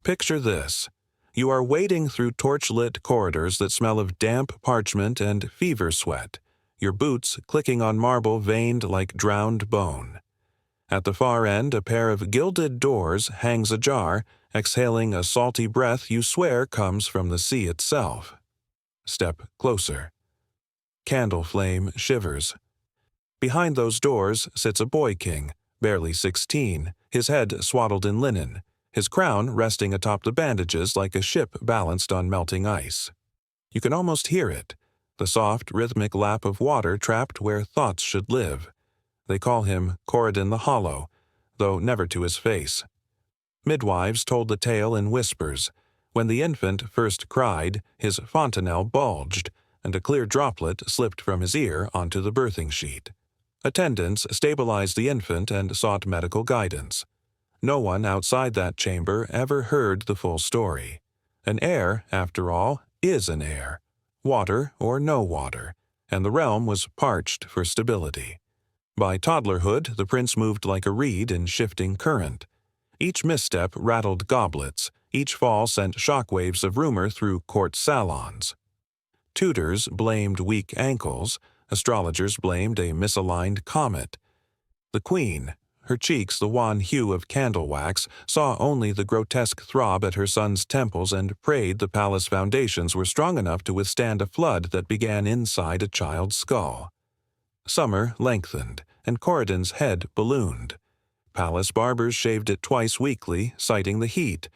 Picture this. You are wading through torch-lit corridors that smell of damp parchment and fever sweat, your boots clicking on marble veined like drowned bone. At the far end, a pair of gilded doors hangs ajar, exhaling a salty breath you swear comes from the sea itself. Step closer. Candle flame shivers. Behind those doors sits a boy king, barely 16, his head swaddled in linen, his crown resting atop the bandages like a ship balanced on melting ice. You can almost hear it, the soft, rhythmic lap of water trapped where thoughts should live. They call him Corydon the Hollow, though never to his face. Midwives told the tale in whispers. When the infant first cried, his fontanelle bulged, and a clear droplet slipped from his ear onto the birthing sheet. Attendants stabilized the infant and sought medical guidance. No one outside that chamber ever heard the full story. An heir, after all, is an heir. Water or no water, and the realm was parched for stability. By toddlerhood, the prince moved like a reed in shifting current. Each misstep rattled goblets, each fall sent shockwaves of rumor through court salons. Tutors blamed weak ankles, astrologers blamed a misaligned comet. The queen, her cheeks the wan hue of candle wax, saw only the grotesque throb at her son's temples and prayed the palace foundations were strong enough to withstand a flood that began inside a child's skull. Summer lengthened, and Corydon's head ballooned. Palace barbers shaved it twice weekly, citing the heat,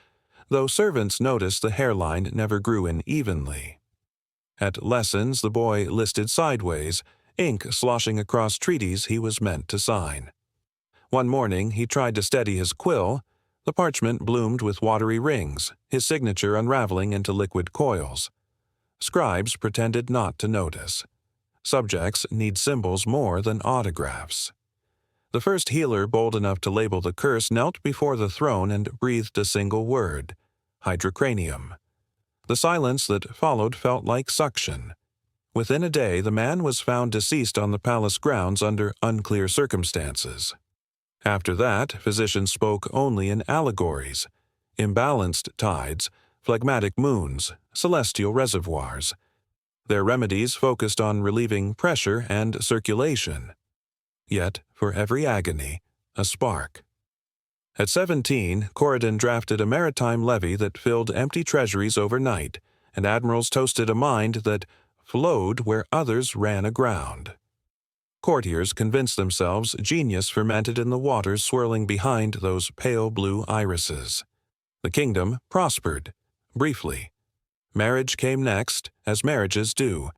though servants noticed the hairline never grew in evenly. At lessons, the boy listed sideways, ink sloshing across treaties he was meant to sign. One morning, he tried to steady his quill. The parchment bloomed with watery rings, his signature unraveling into liquid coils. Scribes pretended not to notice. Subjects need symbols more than autographs. The first healer bold enough to label the curse knelt before the throne and breathed a single word: hydrocranium. The silence that followed felt like suction. Within a day, the man was found deceased on the palace grounds under unclear circumstances. After that, physicians spoke only in allegories: imbalanced tides, phlegmatic moons, celestial reservoirs. Their remedies focused on relieving pressure and circulation. Yet, for every agony, a spark. At 17, Corydon drafted a maritime levy that filled empty treasuries overnight, and admirals toasted a mind that flowed where others ran aground. Courtiers convinced themselves genius fermented in the waters swirling behind those pale blue irises. The kingdom prospered, briefly. Marriage came next, as marriages do.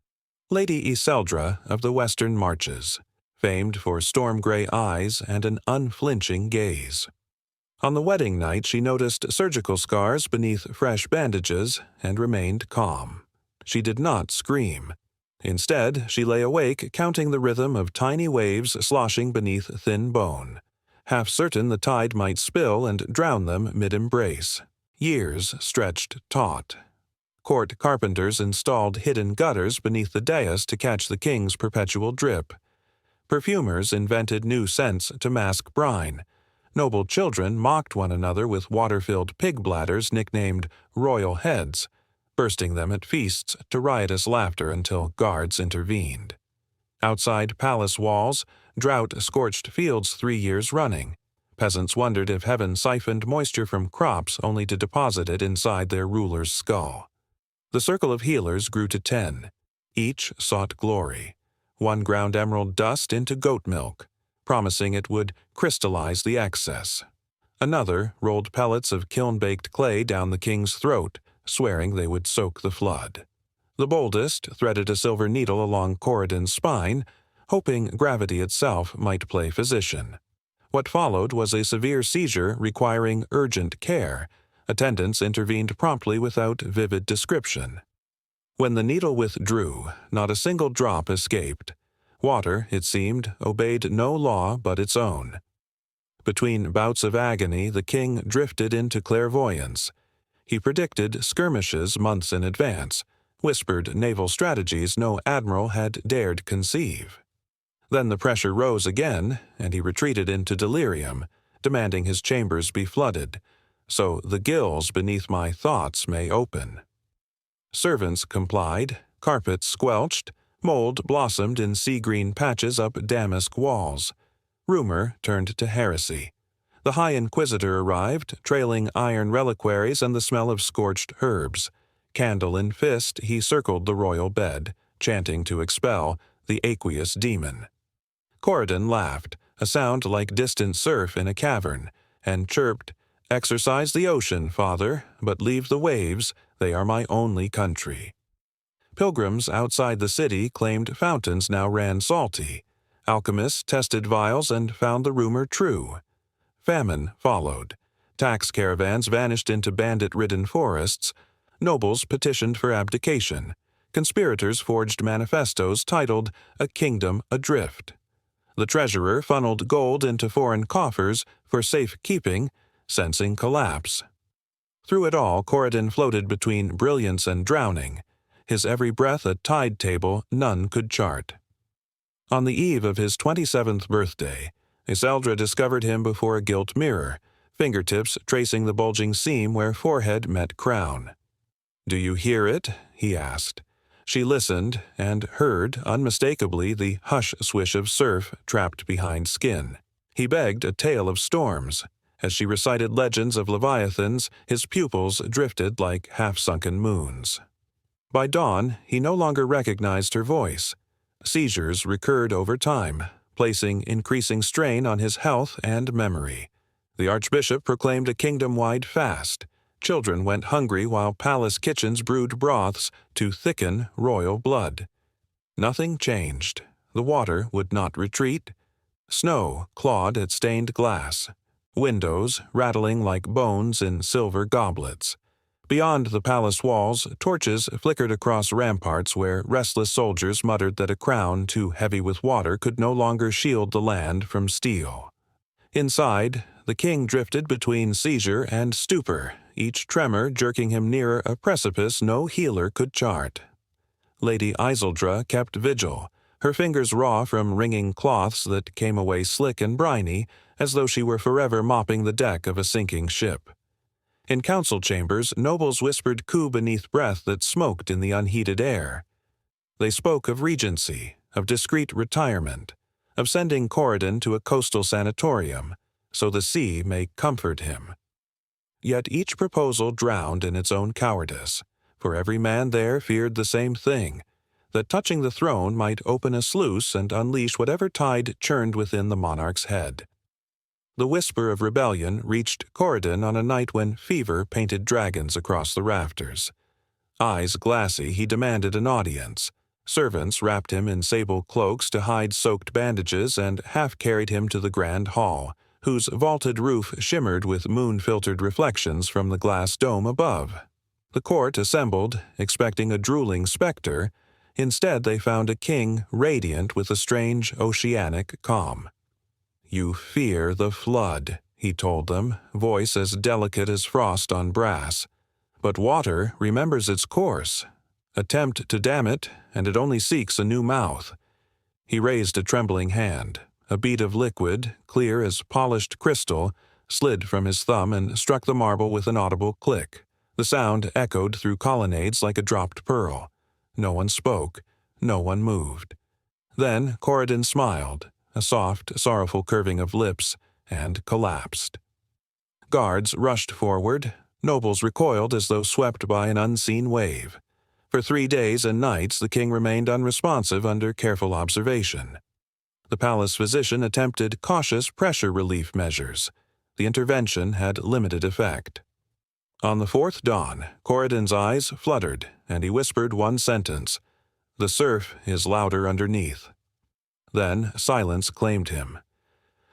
Lady Iseldra of the Western Marches, famed for storm-gray eyes and an unflinching gaze. On the wedding night, she noticed surgical scars beneath fresh bandages and remained calm. She did not scream. Instead, she lay awake counting the rhythm of tiny waves sloshing beneath thin bone, half certain the tide might spill and drown them mid-embrace. Years stretched taut. Court carpenters installed hidden gutters beneath the dais to catch the king's perpetual drip. Perfumers invented new scents to mask brine. Noble children mocked one another with water-filled pig bladders nicknamed royal heads, bursting them at feasts to riotous laughter until guards intervened. Outside palace walls, drought scorched fields 3 years running. Peasants wondered if heaven siphoned moisture from crops only to deposit it inside their ruler's skull. The circle of healers grew to 10. Each sought glory. One ground emerald dust into goat milk, promising it would crystallize the excess. Another rolled pellets of kiln-baked clay down the king's throat, swearing they would soak the flood. The boldest threaded a silver needle along Corydon's spine, hoping gravity itself might play physician. What followed was a severe seizure requiring urgent care. Attendants intervened promptly without vivid description. When the needle withdrew, not a single drop escaped. Water, it seemed, obeyed no law but its own. Between bouts of agony, the king drifted into clairvoyance. He predicted skirmishes months in advance, whispered naval strategies no admiral had dared conceive. Then the pressure rose again, and he retreated into delirium, demanding his chambers be flooded. so the gills beneath my thoughts may open. Servants complied, carpets squelched, mold blossomed in sea-green patches up damask walls. Rumor turned to heresy. The High Inquisitor arrived, trailing iron reliquaries and the smell of scorched herbs. Candle in fist, he circled the royal bed, chanting to expel the aqueous demon. Corydon laughed, a sound like distant surf in a cavern, and chirped, "Exercise the ocean, father, but leave the waves, they are my only country." Pilgrims outside the city claimed fountains now ran salty. Alchemists tested vials and found the rumor true. Famine followed. Tax caravans vanished into bandit-ridden forests. Nobles petitioned for abdication. Conspirators forged manifestos titled "A Kingdom Adrift." The treasurer funneled gold into foreign coffers for safekeeping, sensing collapse. Through it all, Corydon floated between brilliance and drowning, his every breath a tide table none could chart. On the eve of his 27th birthday, Iseldra discovered him before a gilt mirror, fingertips tracing the bulging seam where forehead met crown. "Do you hear it?" he asked. She listened and heard, unmistakably, the hush-swish of surf trapped behind skin. He begged a tale of storms. As she recited legends of leviathans, his pupils drifted like half-sunken moons. By dawn, he no longer recognized her voice. Seizures recurred over time, placing increasing strain on his health and memory. The archbishop proclaimed a kingdom-wide fast. Children went hungry while palace kitchens brewed broths to thicken royal blood. Nothing changed. The water would not retreat. Snow clawed at stained glass. Windows rattling like bones in silver goblets. Beyond the palace walls, torches flickered across ramparts where restless soldiers muttered that a crown too heavy with water could no longer shield the land from steel. Inside, the king drifted between seizure and stupor, each tremor jerking him nearer a precipice no healer could chart. Lady Iseldra kept vigil, her fingers raw from wringing cloths that came away slick and briny, as though she were forever mopping the deck of a sinking ship. In council chambers, nobles whispered coup beneath breath that smoked in the unheated air. They spoke of regency, of discreet retirement, of sending Corydon to a coastal sanatorium, so the sea may comfort him. Yet each proposal drowned in its own cowardice, for every man there feared the same thing, that touching the throne might open a sluice and unleash whatever tide churned within the monarch's head. The whisper of rebellion reached Corydon on a night when fever painted dragons across the rafters. Eyes glassy, he demanded an audience. Servants wrapped him in sable cloaks to hide soaked bandages and half-carried him to the grand hall, whose vaulted roof shimmered with moon-filtered reflections from the glass dome above. The court assembled, expecting a drooling specter. Instead, they found a king radiant with a strange oceanic calm. "You fear the flood," he told them, voice as delicate as frost on brass. "But water remembers its course. Attempt to dam it, and it only seeks a new mouth." He raised a trembling hand. A bead of liquid, clear as polished crystal, slid from his thumb and struck the marble with an audible click. The sound echoed through colonnades like a dropped pearl. No one spoke. No one moved. Then Corydon smiled, a soft, sorrowful curving of lips, and collapsed. Guards rushed forward. Nobles recoiled as though swept by an unseen wave. For 3 days and nights the king remained unresponsive under careful observation. The palace physician attempted cautious pressure relief measures. The intervention had limited effect. On the 4th dawn, Corydon's eyes fluttered, and he whispered one sentence, "The surf is louder underneath." Then silence claimed him.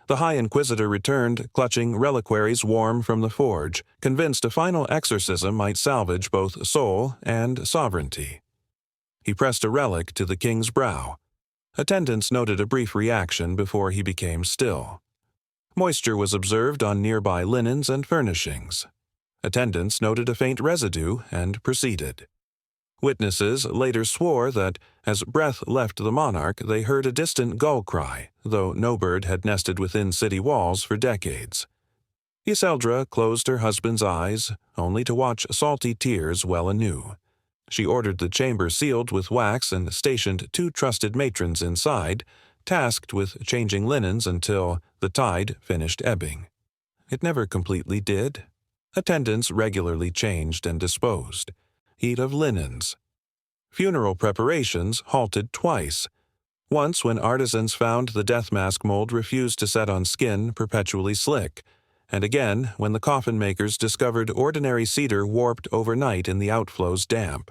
The High Inquisitor returned, clutching reliquaries warm from the forge, convinced a final exorcism might salvage both soul and sovereignty. He pressed a relic to the king's brow. Attendants noted a brief reaction before he became still. Moisture was observed on nearby linens and furnishings. Attendants noted a faint residue and proceeded. Witnesses later swore that, as breath left the monarch, they heard a distant gull cry, though no bird had nested within city walls for decades. Iseldra closed her husband's eyes, only to watch salty tears well anew. She ordered the chamber sealed with wax and stationed 2 trusted matrons inside, tasked with changing linens until the tide finished ebbing. It never completely did. Attendants regularly changed and disposed. Heat of linens. Funeral preparations halted twice. Once when artisans found the death mask mold refused to set on skin perpetually slick, and again when the coffin makers discovered ordinary cedar warped overnight in the outflow's damp.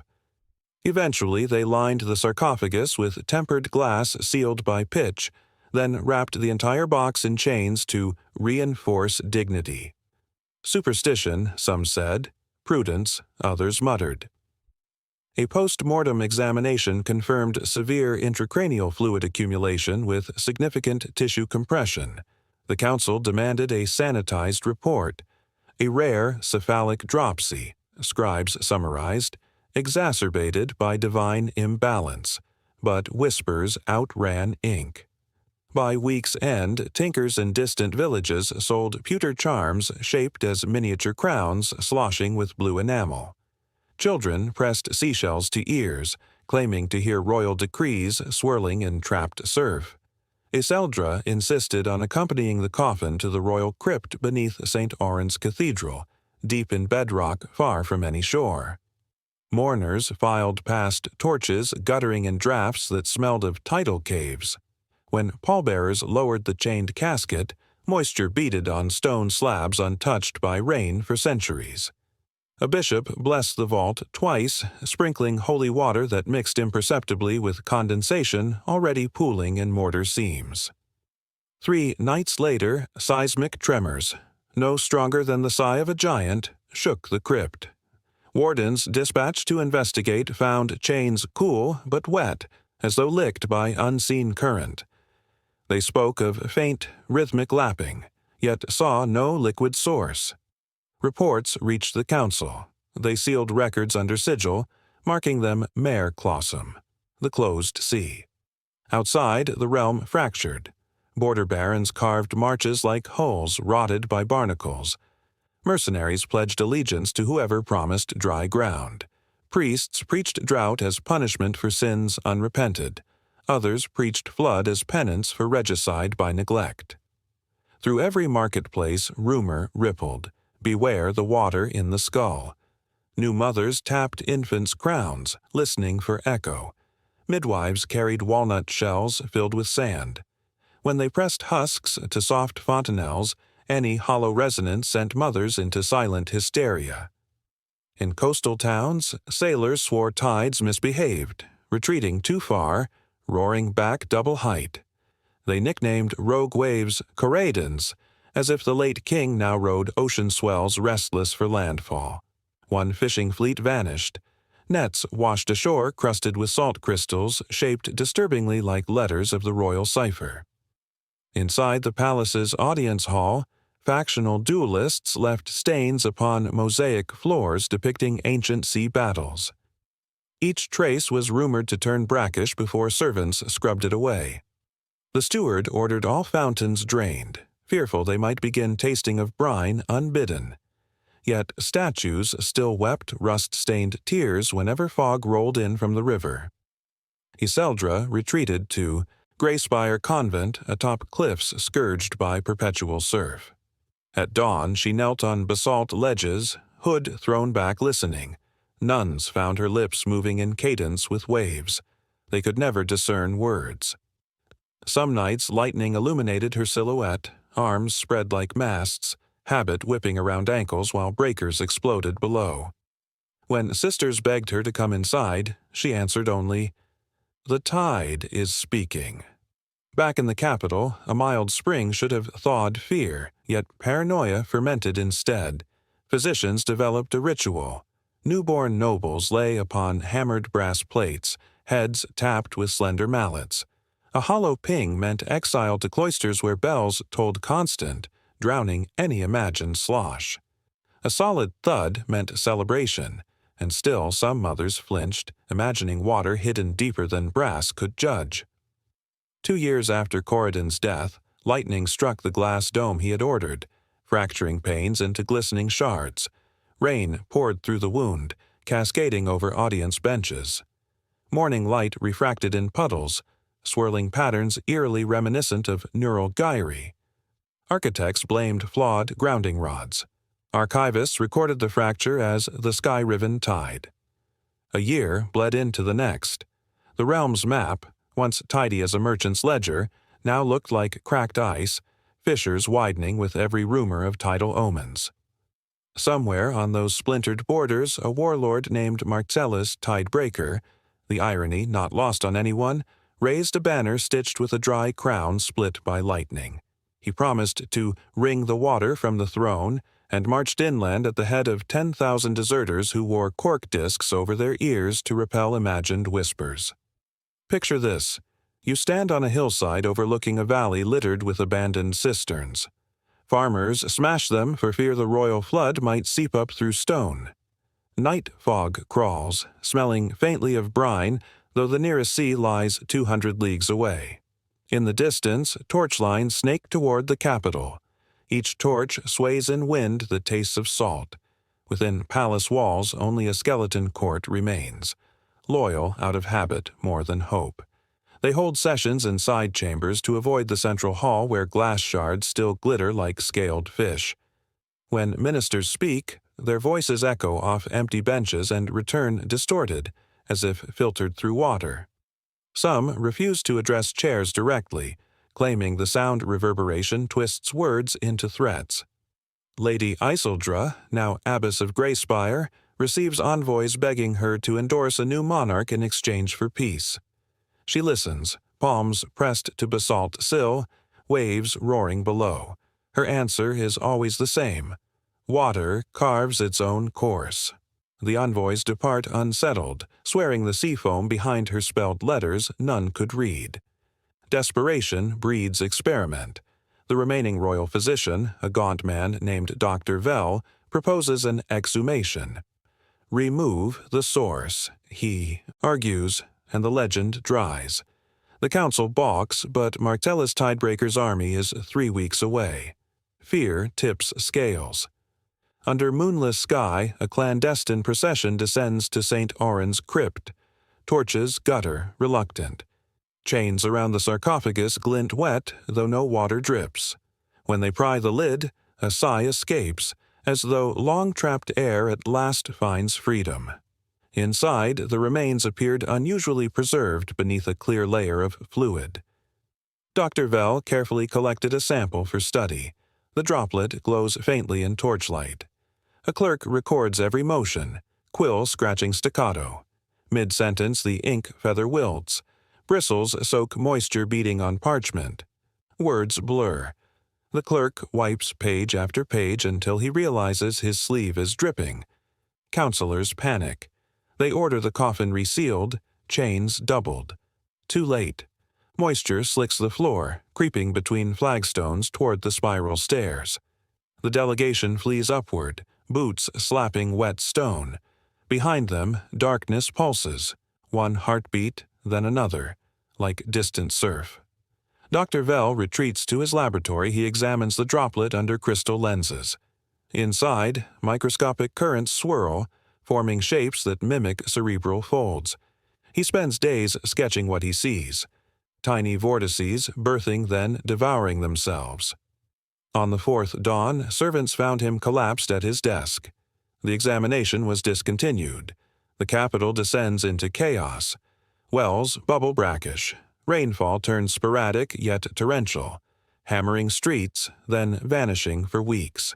Eventually they lined the sarcophagus with tempered glass sealed by pitch, then wrapped the entire box in chains to reinforce dignity. Superstition, some said. Prudence, others muttered. A post-mortem examination confirmed severe intracranial fluid accumulation with significant tissue compression. The council demanded a sanitized report. A rare cephalic dropsy, scribes summarized, exacerbated by divine imbalance, but whispers outran ink. By week's end, tinkers in distant villages sold pewter charms shaped as miniature crowns sloshing with blue enamel. Children pressed seashells to ears, claiming to hear royal decrees swirling in trapped surf. Iseldra insisted on accompanying the coffin to the royal crypt beneath St. Oran's Cathedral, deep in bedrock far from any shore. Mourners filed past torches guttering in drafts that smelled of tidal caves. When pallbearers lowered the chained casket, moisture beaded on stone slabs untouched by rain for centuries. A bishop blessed the vault twice, sprinkling holy water that mixed imperceptibly with condensation already pooling in mortar seams. 3 nights later, seismic tremors, no stronger than the sigh of a giant, shook the crypt. Wardens dispatched to investigate found chains cool but wet, as though licked by unseen current. They spoke of faint, rhythmic lapping, yet saw no liquid source. Reports reached the council. They sealed records under sigil, marking them Mare Clawsome, the closed sea. Outside, the realm fractured. Border barons carved marches like hulls rotted by barnacles. Mercenaries pledged allegiance to whoever promised dry ground. Priests preached drought as punishment for sins unrepented. Others preached flood as penance for regicide by neglect. Through every marketplace, rumor rippled. Beware the water in the skull. New mothers tapped infants' crowns, listening for echo. Midwives carried walnut shells filled with sand. When they pressed husks to soft fontanelles, any hollow resonance sent mothers into silent hysteria. In coastal towns, sailors swore tides misbehaved, retreating too far, roaring back double height. They nicknamed rogue waves Corydons, as if the late king now rode ocean swells restless for landfall. One fishing fleet vanished. Nets washed ashore crusted with salt crystals shaped disturbingly like letters of the royal cipher. Inside the palace's audience hall, factional duelists left stains upon mosaic floors depicting ancient sea battles. Each trace was rumored to turn brackish before servants scrubbed it away. The steward ordered all fountains drained, fearful they might begin tasting of brine unbidden. Yet statues still wept rust-stained tears whenever fog rolled in from the river. Iseldra retreated to Greyspire Convent atop cliffs scourged by perpetual surf. At dawn she knelt on basalt ledges, hood thrown back listening. Nuns found her lips moving in cadence with waves. They could never discern words. Some nights lightning illuminated her silhouette, arms spread like masts, habit whipping around ankles while breakers exploded below. When sisters begged her to come inside, she answered only, "The tide is speaking." Back in the capital, a mild spring should have thawed fear, yet paranoia fermented instead. Physicians developed a ritual. Newborn nobles lay upon hammered brass plates, heads tapped with slender mallets. A hollow ping meant exile to cloisters where bells tolled constant, drowning any imagined slosh. A solid thud meant celebration, and still some mothers flinched, imagining water hidden deeper than brass could judge. 2 years after Corydon's death, lightning struck the glass dome he had ordered. fracturing panes into glistening shards. Rain poured through the wound, cascading over audience benches. Morning light refracted in puddles, swirling patterns eerily reminiscent of neural gyri. Architects blamed flawed grounding rods. Archivists recorded the fracture as the sky-riven tide. A year bled into the next. The realm's map, once tidy as a merchant's ledger, now looked like cracked ice, fissures widening with every rumor of tidal omens. Somewhere on those splintered borders, a warlord named Marcellus Tidebreaker, the irony not lost on anyone, raised a banner stitched with a dry crown split by lightning. He promised to wring the water from the throne and marched inland at the head of 10,000 deserters who wore cork discs over their ears to repel imagined whispers. Picture this. You stand on a hillside overlooking a valley littered with abandoned cisterns. Farmers smash them for fear the royal flood might seep up through stone. Night fog crawls, smelling faintly of brine, though the nearest sea lies 200 leagues away. In the distance, torch lines snake toward the capital. Each torch sways in wind that tastes of salt. Within palace walls, only a skeleton court remains, loyal out of habit more than hope. They hold sessions in side chambers to avoid the central hall where glass shards still glitter like scaled fish. When ministers speak, their voices echo off empty benches and return distorted, as if filtered through water. Some refuse to address chairs directly, claiming the sound reverberation twists words into threats. Lady Iseldra, now Abbess of Greyspire, receives envoys begging her to endorse a new monarch in exchange for peace. She listens, palms pressed to basalt sill, waves roaring below. Her answer is always the same. Water carves its own course. The envoys depart unsettled, swearing the sea foam behind her spelled letters none could read. Desperation breeds experiment. The remaining royal physician, a gaunt man named Dr. Vell, proposes an exhumation. Remove the source, he argues, and the legend dries. The council balks, but Marcellus Tidebreaker's army is 3 weeks away. Fear tips scales. Under moonless sky, a clandestine procession descends to St. Auron's crypt. Torches gutter, reluctant. Chains around the sarcophagus glint wet, though no water drips. When they pry the lid, a sigh escapes, as though long-trapped air at last finds freedom. Inside, the remains appeared unusually preserved beneath a clear layer of fluid. Dr. Vell carefully collected a sample for study. The droplet glows faintly in torchlight. A clerk records every motion, quill scratching staccato. Mid-sentence, the ink feather wilts. Bristles soak moisture beading on parchment. Words blur. The clerk wipes page after page until he realizes his sleeve is dripping. Counselors panic. They order the coffin resealed, chains doubled. Too late. Moisture slicks the floor, creeping between flagstones toward the spiral stairs. The delegation flees upward, boots slapping wet stone. Behind them, darkness pulses, one heartbeat, then another, like distant surf. Dr. Vell retreats to his laboratory. He examines the droplet under crystal lenses. Inside, microscopic currents swirl, forming shapes that mimic cerebral folds. He spends days sketching what he sees. Tiny vortices, birthing then devouring themselves. On the fourth dawn, servants found him collapsed at his desk. The examination was discontinued. The capital descends into chaos. Wells bubble brackish. Rainfall turns sporadic yet torrential. Hammering streets, then vanishing for weeks.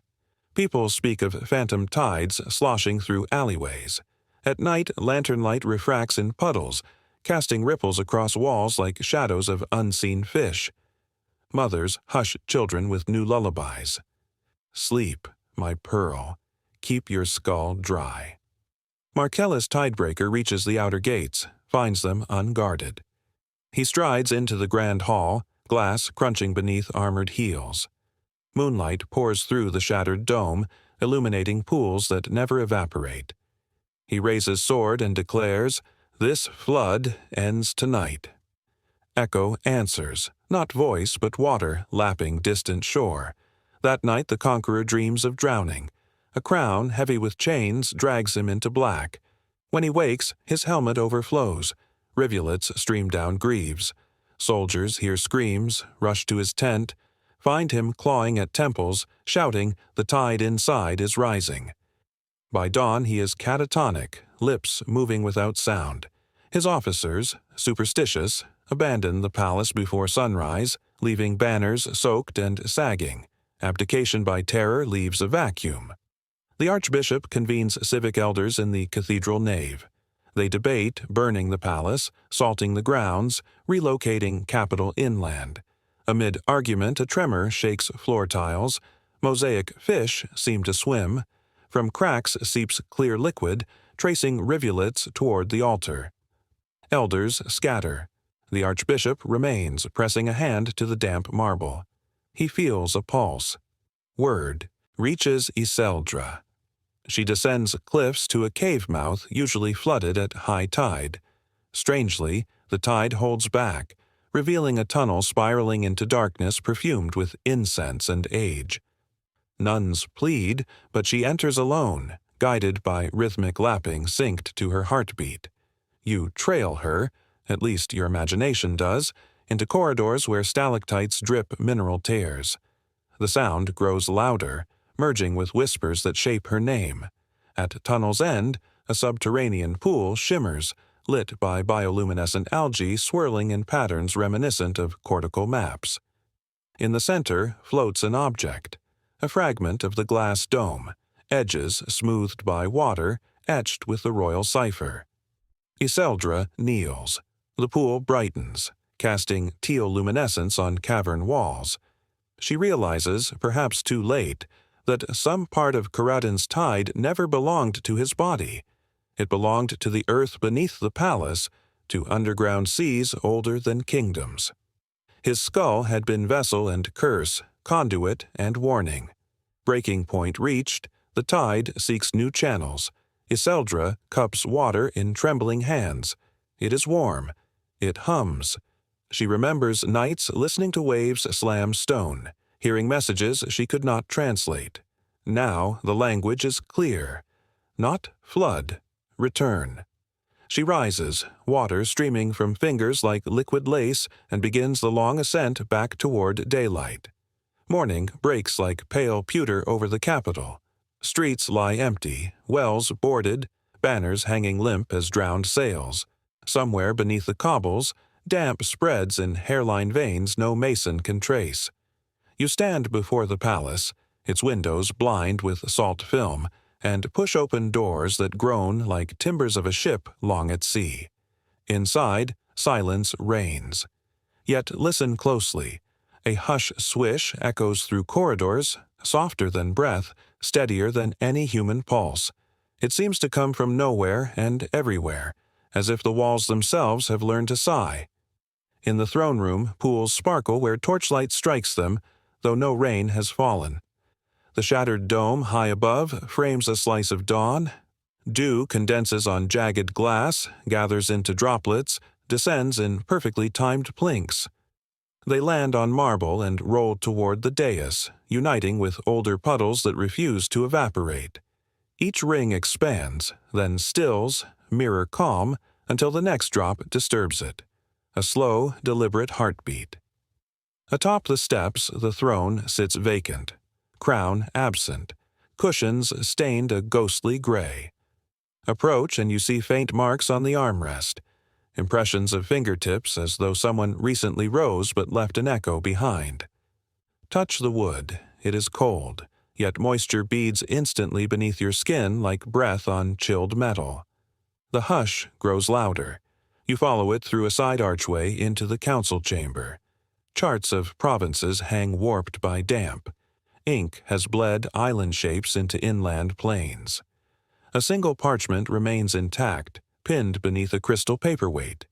People speak of phantom tides sloshing through alleyways. At night, lantern light refracts in puddles, casting ripples across walls like shadows of unseen fish. Mothers hush children with new lullabies. Sleep, my pearl. Keep your skull dry. Marcellus Tidebreaker reaches the outer gates, finds them unguarded. He strides into the grand hall, glass crunching beneath armored heels. Moonlight pours through the shattered dome, illuminating pools that never evaporate. He raises sword and declares, "This flood ends tonight." Echo answers, not voice but water lapping distant shore. That night the conqueror dreams of drowning. A crown, heavy with chains, drags him into black. When he wakes, his helmet overflows. Rivulets stream down greaves. Soldiers hear screams, rush to his tent, find him clawing at temples, shouting, "The tide inside is rising." By dawn he is catatonic, lips moving without sound. His officers, superstitious, abandon the palace before sunrise, leaving banners soaked and sagging. Abdication by terror leaves a vacuum. The archbishop convenes civic elders in the cathedral nave. They debate burning the palace, salting the grounds, relocating capital inland. Amid argument, a tremor shakes floor tiles. Mosaic fish seem to swim. From cracks seeps clear liquid, tracing rivulets toward the altar. Elders scatter. The archbishop remains, pressing a hand to the damp marble. He feels a pulse. Word reaches Iseldra. She descends cliffs to a cave mouth usually flooded at high tide. Strangely, the tide holds back, revealing a tunnel spiraling into darkness perfumed with incense and age. Nuns plead, but she enters alone, guided by rhythmic lapping synced to her heartbeat. You trail her, at least your imagination does, into corridors where stalactites drip mineral tears. The sound grows louder, merging with whispers that shape her name. At tunnel's end, a subterranean pool shimmers, lit by bioluminescent algae swirling in patterns reminiscent of cortical maps. In the center floats an object, a fragment of the glass dome, edges smoothed by water, etched with the royal cipher. Iseldra kneels. The pool brightens, casting teal luminescence on cavern walls. She realizes, perhaps too late, that some part of Caradon's tide never belonged to his body. It belonged to the earth beneath the palace, to underground seas older than kingdoms. His skull had been vessel and curse, conduit and warning. Breaking point reached, the tide seeks new channels. Iseldra cups water in trembling hands. It is warm. It hums. She remembers nights listening to waves slam stone, hearing messages she could not translate. Now the language is clear. Not flood, return. She rises, water streaming from fingers like liquid lace, and begins the long ascent back toward daylight. Morning breaks like pale pewter over the capital. Streets lie empty, wells boarded, banners hanging limp as drowned sails. Somewhere beneath the cobbles, damp spreads in hairline veins no mason can trace. You stand before the palace, its windows blind with salt film, and push open doors that groan like timbers of a ship long at sea. Inside, silence reigns. Yet listen closely. A hush swish echoes through corridors, softer than breath, steadier than any human pulse. It seems to come from nowhere and everywhere, as if the walls themselves have learned to sigh. In the throne room, pools sparkle where torchlight strikes them, though no rain has fallen. The shattered dome high above frames a slice of dawn. Dew condenses on jagged glass, gathers into droplets, descends in perfectly timed plinks. They land on marble and roll toward the dais, uniting with older puddles that refuse to evaporate. Each ring expands, then stills, mirror calm, until the next drop disturbs it. A slow, deliberate heartbeat. Atop the steps, the throne sits vacant. Crown absent. Cushions stained a ghostly gray. Approach and you see faint marks on the armrest. Impressions of fingertips as though someone recently rose but left an echo behind. Touch the wood. It is cold, yet moisture beads instantly beneath your skin like breath on chilled metal. The hush grows louder. You follow it through a side archway into the council chamber. Charts of provinces hang warped by damp. Ink has bled island shapes into inland plains. A single parchment remains intact, pinned beneath a crystal paperweight.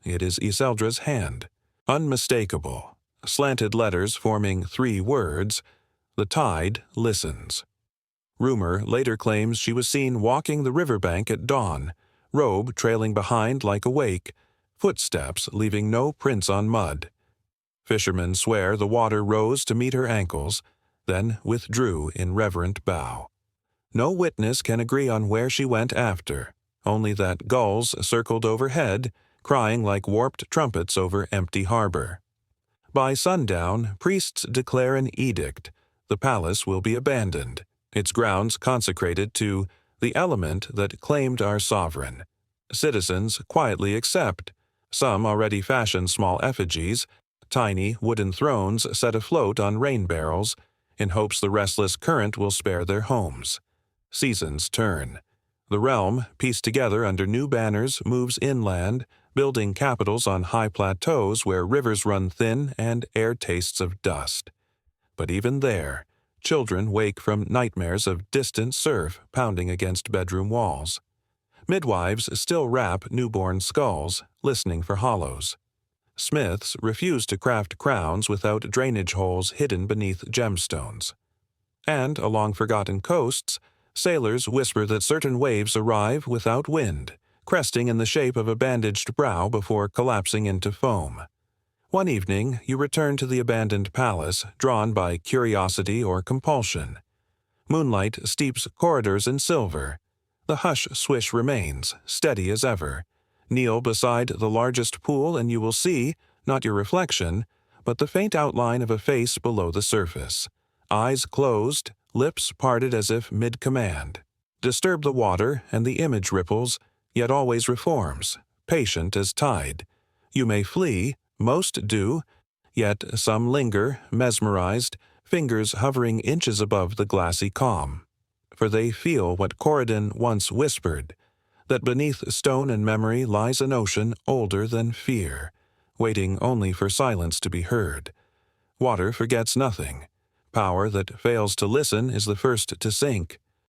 It is Iseldra's hand, unmistakable, slanted letters forming 3 words. The tide listens. Rumor later claims she was seen walking the riverbank at dawn, robe trailing behind like a wake, footsteps leaving no prints on mud. Fishermen swear the water rose to meet her ankles. then withdrew in reverent bow. No witness can agree on where she went after, only that gulls circled overhead, crying like warped trumpets over empty harbor. By sundown, priests declare an edict. The palace will be abandoned, its grounds consecrated to the element that claimed our sovereign. Citizens quietly accept. Some already fashion small effigies, tiny wooden thrones set afloat on rain barrels, in hopes the restless current will spare their homes. Seasons turn. The realm, pieced together under new banners, moves inland, building capitals on high plateaus where rivers run thin and air tastes of dust. But even there, children wake from nightmares of distant surf pounding against bedroom walls. Midwives still wrap newborn skulls, listening for hollows. Smiths refuse to craft crowns without drainage holes hidden beneath gemstones. And along forgotten coasts, sailors whisper that certain waves arrive without wind, cresting in the shape of a bandaged brow before collapsing into foam. One evening, you return to the abandoned palace, drawn by curiosity or compulsion. Moonlight steeps corridors in silver. The hush swish remains, steady as ever. Kneel beside the largest pool and you will see, not your reflection, but the faint outline of a face below the surface. Eyes closed, lips parted as if mid-command. Disturb the water and the image ripples, yet always reforms, patient as tide. You may flee, most do, yet some linger, mesmerized, fingers hovering inches above the glassy calm. For they feel what Corydon once whispered, that beneath stone and memory lies an ocean older than fear, waiting only for silence to be heard. Water forgets nothing. Power that fails to listen is the first to sink.